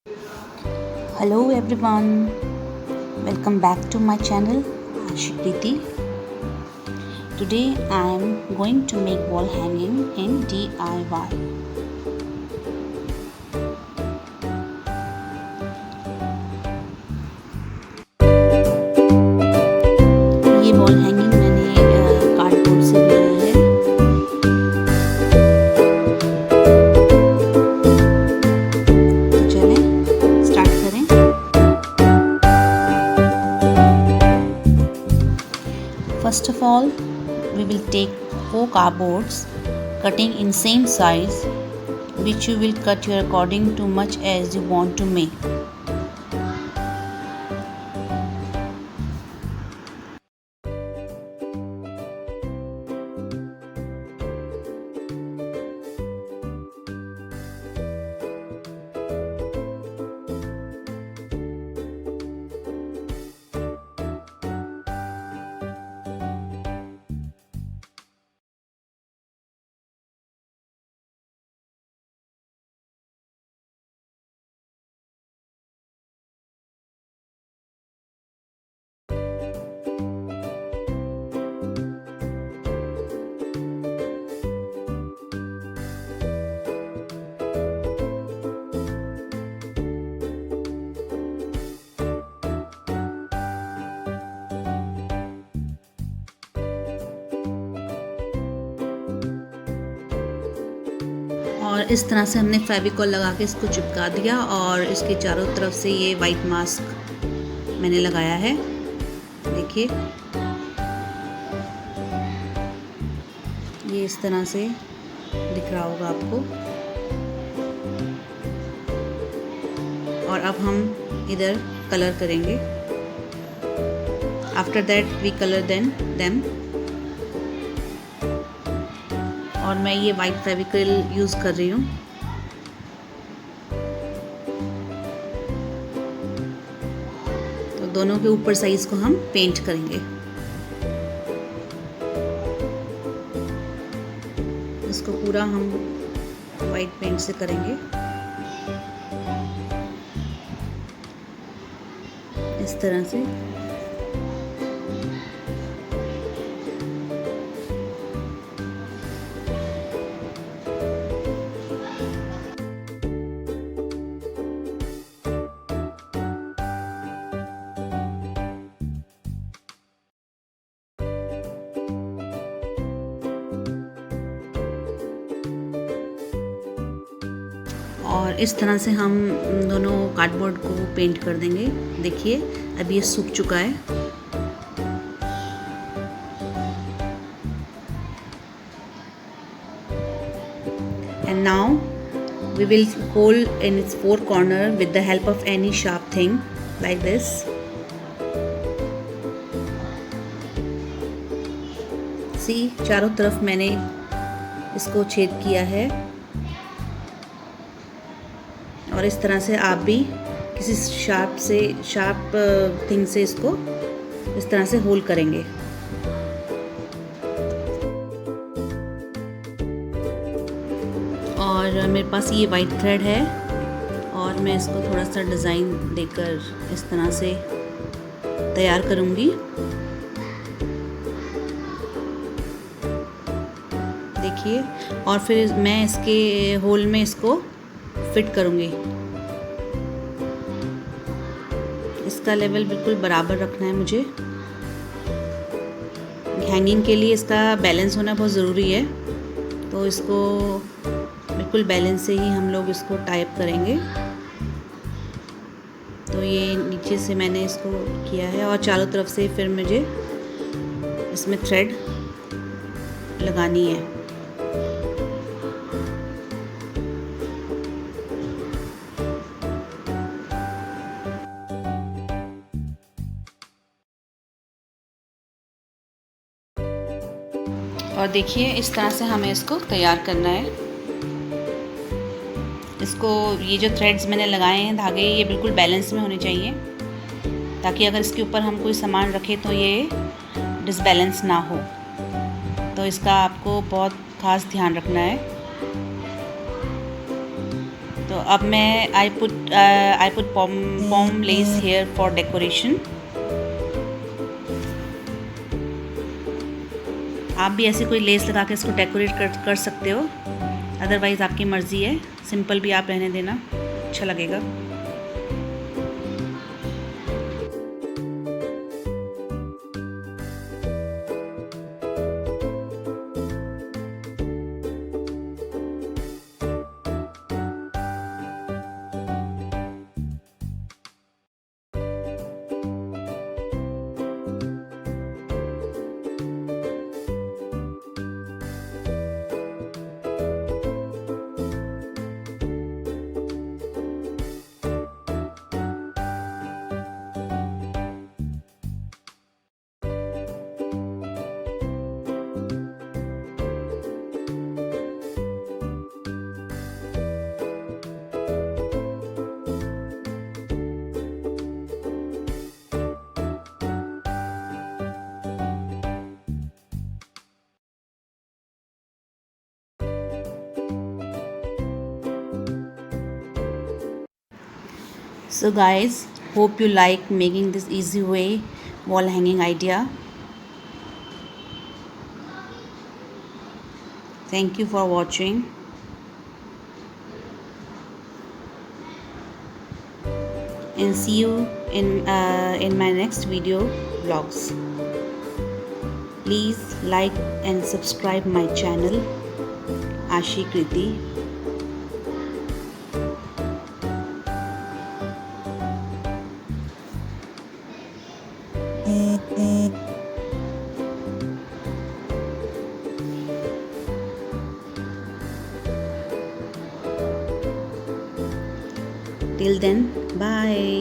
Hello everyone, welcome back to my channel Ashikriti. Today I am going to make wall hanging in DIY. ये wall hanging मैंने cardboard से बनाया है। तो चलें स्टार्ट करें। First of all, we will take 4 cardboards cutting in same size, which you will cut your according to much as you want to make. और इस तरह से हमने फेविकॉल लगा के इसको चिपका दिया और इसके चारों तरफ से ये वाइट मास्क मैंने लगाया है। देखिए ये इस तरह से दिख रहा होगा आपको। और अब हम इधर कलर करेंगे। After that we colour them. और मैं ये वाइट फेविकॉल यूज़ कर रही हूँ। तो दोनों के ऊपर साइज को हम पेंट करेंगे। इसको पूरा हम वाइट पेंट से करेंगे इस तरह से। और इस तरह से हम दोनों कार्डबोर्ड को पेंट कर देंगे। देखिए अब ये सूख चुका है। And now we will hold in its 4 corner with the help of any sharp thing like this. See, चारों तरफ मैंने इसको छेद किया है। और इस तरह से आप भी किसी शार्प थिंग से इसको इस तरह से होल करेंगे। और मेरे पास ये वाइट थ्रेड है और मैं इसको थोड़ा सा डिज़ाइन देकर इस तरह से तैयार करूँगी। देखिए और फिर मैं इसके होल में इसको फिट करूँगी। इसका लेवल बिल्कुल बराबर रखना है मुझे। हैंगिंग के लिए इसका बैलेंस होना बहुत ज़रूरी है। तो इसको बिल्कुल बैलेंस से ही हम लोग इसको टाइप करेंगे। तो ये नीचे से मैंने इसको किया है और चारों तरफ से फिर मुझे इसमें थ्रेड लगानी है। और देखिए इस तरह से हमें इसको तैयार करना है। इसको ये जो थ्रेड्स मैंने लगाए हैं धागे, ये बिल्कुल बैलेंस में होने चाहिए ताकि अगर इसके ऊपर हम कोई सामान रखें तो ये डिसबैलेंस ना हो। तो इसका आपको बहुत ख़ास ध्यान रखना है। तो अब मैं I put pom lace here for decoration. आप भी ऐसे कोई लेस लगा के इसको डेकोरेट कर सकते हो, अदरवाइज़ आपकी मर्ज़ी है, सिंपल भी आप रहने देना, अच्छा लगेगा। So guys, hope you like making this easy way wall hanging idea. Thank you for watching, and see you in my next video vlogs. Please like and subscribe my channel Ashi Kriti. Till then, bye.